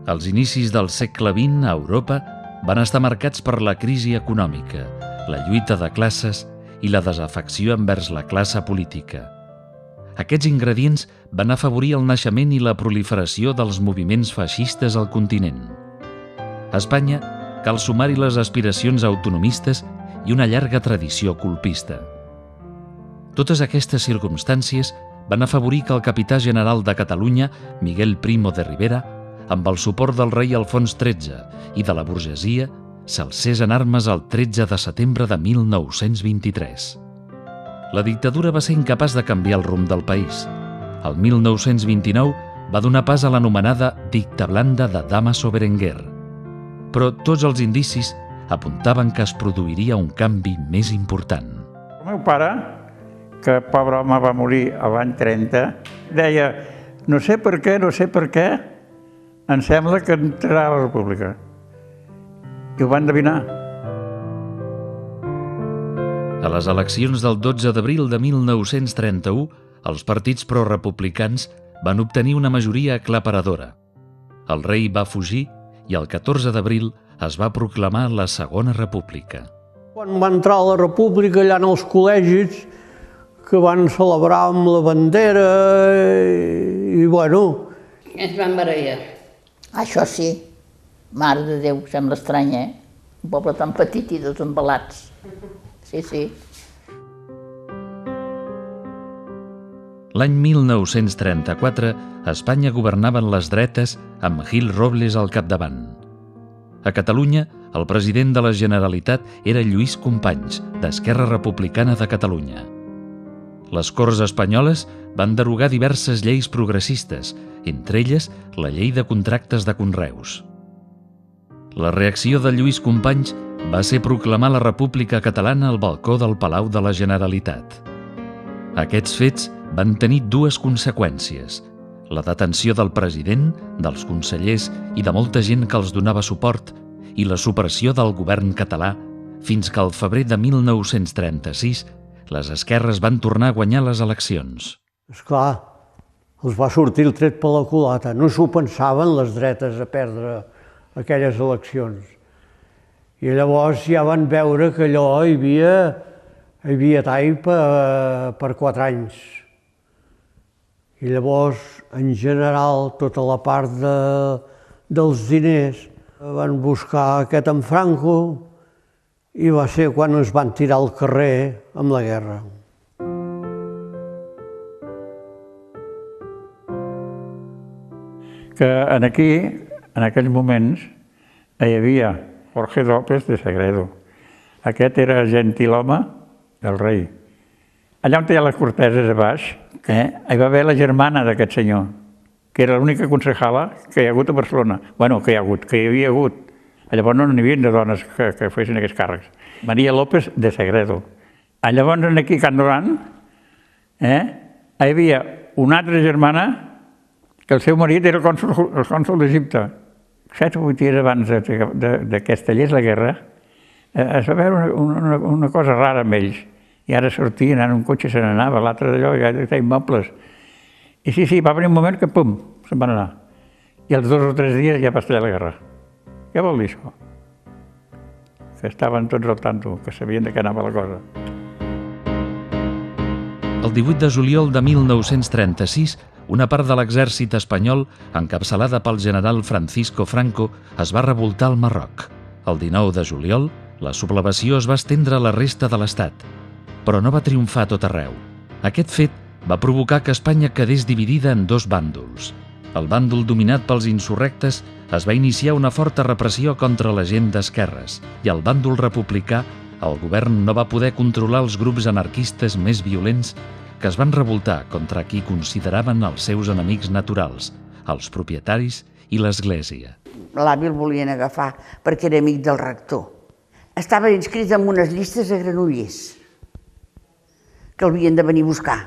Els inicis del segle XX a Europa van estar marcats per la crisi econòmica, la lluita de classes i la desafecció envers la classe política. Aquests ingredients van afavorir el naixement i la proliferació dels moviments feixistes al continent. A Espanya cal sumar-hi les aspiracions autonomistes i una llarga tradició colpista. Totes aquestes circumstàncies van afavorir que el capità general de Catalunya, Miguel Primo de Rivera, amb el suport del rei Alfons XIII i de la burgesia, s'alcés en armes el 13 de setembre de 1923. La dictadura va ser incapaç de canviar el rumb del país. El 1929 va donar pas a l'anomenada Dicta Blanda de Dámaso Berenguer. Però tots els indicis apuntaven que es produiria un canvi més important. El meu pare, que pobre home va morir l'any 30, deia: no sé per què, em sembla que entrarà a la República. I ho van endevinar. A les eleccions del 12 d'abril de 1931, els partits prorepublicans van obtenir una majoria aclaparadora. El rei va fugir i el 14 d'abril es va proclamar la Segona República. Quan va entrar a la República, allà en els col·legis, que van celebrar amb la bandera i bueno... Es van barallar. Això sí, mare de Déu, sembla estrany, eh? Un poble tan petit i dos embalats. Sí, sí. L'any 1934, a Espanya governaven les dretes amb Gil Robles al capdavant. A Catalunya, el president de la Generalitat era Lluís Companys, d'Esquerra Republicana de Catalunya. Les Corts espanyoles van derogar diverses lleis progressistes, entre elles la llei de contractes de conreus. La reacció de Lluís Companys va ser proclamar la República Catalana al balcó del Palau de la Generalitat. Aquests fets van tenir dues conseqüències: la detenció del president, dels consellers i de molta gent que els donava suport, i la supressió del govern català, fins que al febrer de 1936 les esquerres van tornar a guanyar les eleccions. Esclar, els va sortir el tret per la culata. No s'ho pensaven les dretes a perdre aquelles eleccions. I llavors ja van veure que allò hi havia tall per 4 anys. I llavors, en general, tota la part dels diners van buscar aquest en Franco i va ser quan es van tirar al carrer amb la guerra. Que aquí, en aquells moments, hi havia Jorge López de Sagredo. Aquest era gentilhome del rei. Allà on hi ha les corteses a baix, hi va haver la germana d'aquest senyor, que era l'única concejala que hi ha hagut a Barcelona. Bueno, que hi havia hagut. Llavors no n'hi havia de dones que fessin aquests càrrecs. Maria López de Sagredo. Llavors aquí a Can Duran hi havia una altra germana que el seu marit era el cònsol d'Egipte. 7 o 8 dies abans que estallés la guerra es va veure una cosa rara amb ells. I ara sortien, en un cotxe se n'anava, l'altre d'allò, ja tenia immobles. I sí, va venir un moment que, pum, se'n van anar. I als 2 o 3 dies ja va estallar la guerra. Què vol dir això? Que estaven tots al tanto, que sabien de què anava la cosa. El 18 de juliol de 1936, una part de l'exèrcit espanyol, encapçalada pel general Francisco Franco, es va revoltar al Marroc. El 19 de juliol, la sublevació es va estendre a la resta de l'Estat, però no va triomfar a tot arreu. Aquest fet va provocar que Espanya quedés dividida en 2 bàndols. Al bàndol dominat pels insurrectes es va iniciar una forta repressió contra la gent d'esquerres i al bàndol republicà el govern no va poder controlar els grups anarquistes més violents que es van revoltar contra qui consideraven els seus enemics naturals, els propietaris i l'Església. L'avi el volien agafar perquè era amic del rector. Estava inscrit en unes llistes a Granollers que el havien de venir a buscar.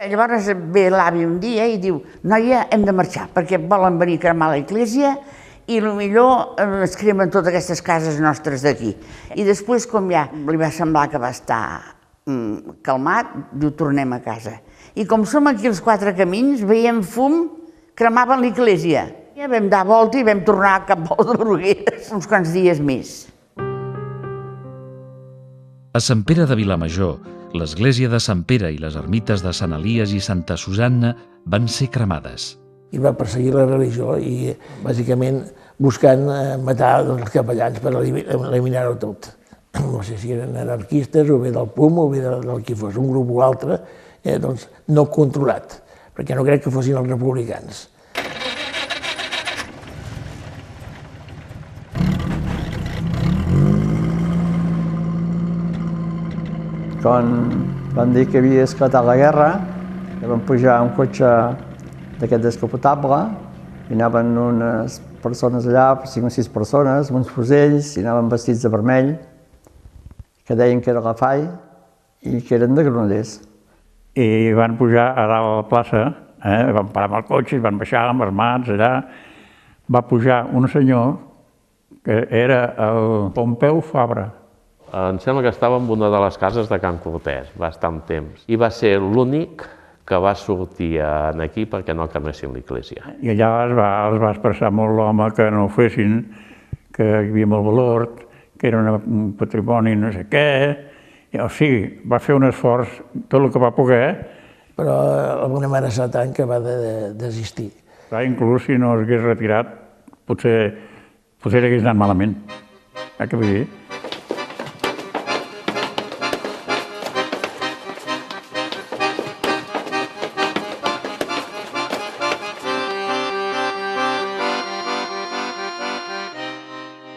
Llavors ve l'avi un dia i diu: noia, hem de marxar perquè volen venir a cremar l'església i potser es cremen totes aquestes cases nostres d'aquí. I després, com ja li va semblar que va estar calmat, diu: tornem a casa. I com som aquí els 4 camins, veiem fum, cremaven l'església. I Vam dar volta i vam tornar a Can Pol de Brugueres uns quants dies més. A Sant Pere de Vilamajor, l'església de Sant Pere i les ermites de Sant Elies i Santa Susanna van ser cremades. I va perseguir la religió i, bàsicament, buscant matar els capellans per eliminar-ho tot. No sé si eren anarquistes o bé del PUM o bé del qui fos, un grup o altre, doncs no controlat, perquè no crec que fossin els republicans. Quan van dir que havia esclatat la guerra, que van pujar un cotxe d'aquest descapotable i anaven unes persones allà, 5 o 6 persones, uns fusells, i anaven vestits de vermell, que deien que era la FAI i que eren de Granollers. I van pujar a dalt a la plaça, van parar amb el cotxe, van baixar amb armats allà. Va pujar un senyor que era el Pompeu Fabra. Em sembla que estava en una de les cases de Can Cortès, va estar un temps. I va ser l'únic que va sortir aquí perquè no cremessin l'església. I allà els va expressar molt l'home que no ho fessin, que hi havia molt valor, que era un patrimoni no sé què. O sigui, va fer un esforç tot el que va poder. Però alguna amenaçar tant que va desistir. Inclús si no s'hagués retirat, potser li hagués anat malament. Què vull dir?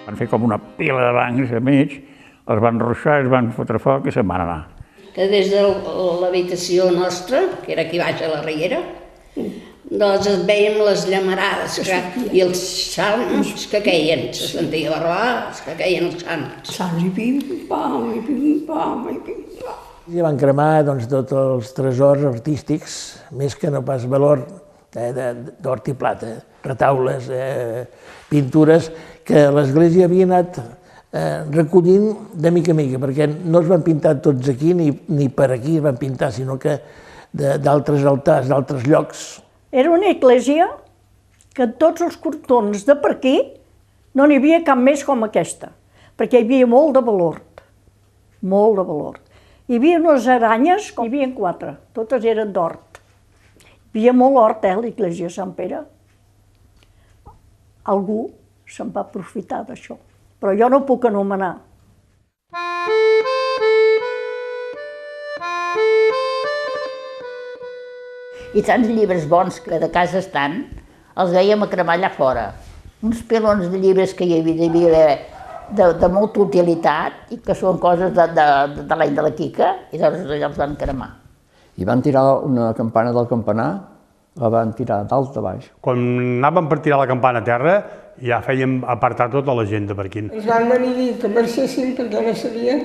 Van fer com una pila de bancs a mig, els van ruixar, els van fotre foc i se'n van anar. Que des de l'habitació nostra, que era aquí baix a la Riera, doncs veiem les llamarades i els salms que queien, se sentia barbar, que queien els salms. Salms i pim-pam, i pim-pam, i pim-pam. I van cremar tots els tresors artístics, més que no pas valor d'hort i plata, retaules, pintures, que l'església havia anat recollint de mica en mica, perquè no es van pintar tots aquí, ni per aquí es van pintar, sinó que d'altres altars, d'altres llocs. Era una església que tots els cortons de per aquí no n'hi havia cap més com aquesta, perquè hi havia molt de valor, molt de valor. Hi havia unes aranyes, hi havia 4, totes eren d'hort. Hi havia molt hort, l'església de Sant Pere. Algú se'n va aprofitar d'això, però jo no puc anomenar. I tants llibres bons que de casa estan, els veiem a cremar allà fora. Uns pilons de llibres que hi havia de molta utilitat i que són coses de l'any de la Quica, i llavors allà els van cremar. I van tirar una campana del campanar, la van tirar dalt a baix. Quan anàvem per tirar la campana a terra, ja fèiem apartar tota la gent de per aquí. Ens van venir a dir que marxessin perquè no sabien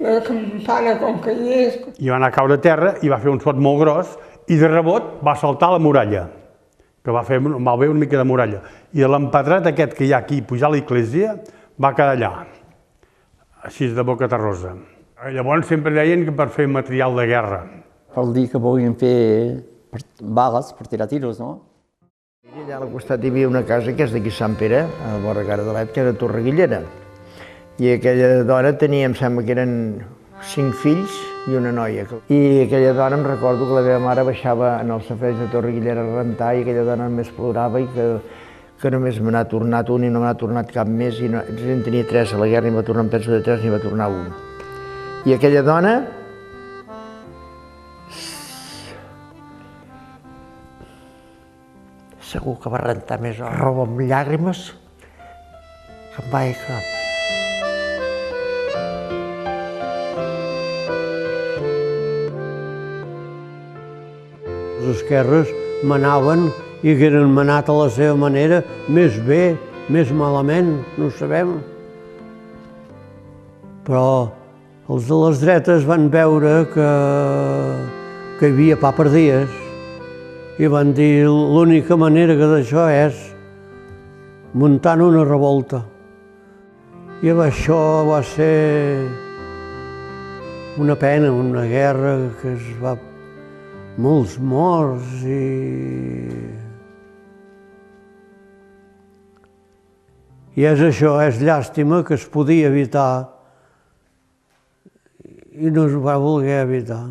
la campana com caigués. I va anar a caure a terra i va fer un sot molt gros i de rebot va saltar la muralla, que va fer malbé una mica de muralla. I l'empedrat aquest que hi ha aquí, pujar a l'església, va quedar allà, així de boca terrosa. Llavors sempre deien que per fer material de guerra. Pel dir que volien fer bales per tirar tiros, no? Allà al costat hi havia una casa que és d'aquí Sant Pere, a la vora Gardalet, que era Torreguillera. I aquella dona tenia, em sembla que eren 5 fills i una noia. I aquella dona, em recordo que la meva mare baixava en el safareig de Torreguillera a rentar i aquella dona només plorava i que només me n'ha tornat un i no me n'ha tornat cap més. I en tenia 3 a la guerra, ni va tornar, em penso de 3, ni va tornar un. I aquella dona segur que va rentar més roba amb llàgrimes que amb mai cap. Els esquerres manaven i hagueren manat a la seva manera, més bé, més malament, no ho sabem. Però els de les dretes van veure que hi havia pa per dies i van dir l'única manera que d'això és muntant una revolta. I això va ser una pena, una guerra que es va... molts morts i I és això, és llàstima que es podia evitar i no es va voler evitar.